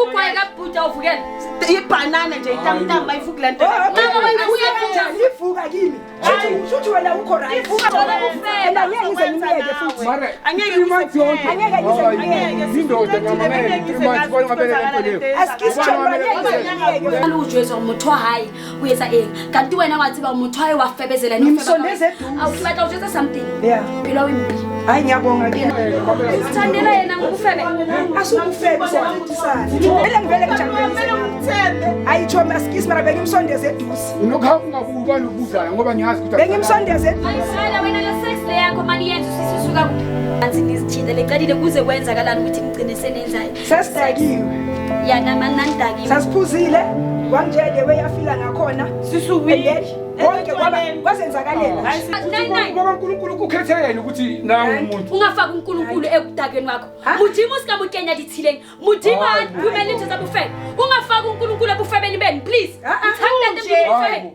Ukwayeka bhuta uvukela. Ibanana nje itamtamba ayifuki lento. Ivuka kimi. Uthi wena ukho right. Ena ngeke ngize ngimiyeke futhi. Mara, Angeke imanzi yonke. Angeke ngize ngimiyeke. Indoda ngamamele, 3 months bona ngabele ngempeleni. Asikisithomba ngeke ngimiyeke. Alujwezwa umuntu hayi uyeza kanti wena wathi ba umuntu hayi wafebezela Ngimsondeze eduze. awuhlathi ujeza something Yeah. phela wimbi Hayi ngiyabonga ke. uthandela yena ngokufebe Asukufebe siyakuthisana. Vele ngivele ngijabulele. Hayi Thomas asikisi mara bengimsondeze eduze. Unokhawu ungabukani ukudlala ngoba ngiyazi ukuthi Bengimsondeze eduze. ayiswela wena le sex le yakho mani yenza sisuka anzi ngizithinda lecadile kuze kwenzakalani ukuthi ngigcine senenzayo Sasidakiwe. yana manandakiwe Sasiphuzile. Kwamjele weyafila ngakhona. Sisuwile. Konke kwaba kwazenzakalela. ngoba uNkulunkulu ukukhethe yena ukuthi nawe umuntu. ungafaka uNkulunkulu ekudakeni wakho mudimo sikamukenya dithileng mudimo aphumela into zabufebe ungafaka uNkulunkulu ebufebeni beni please ngithanda into ebufebe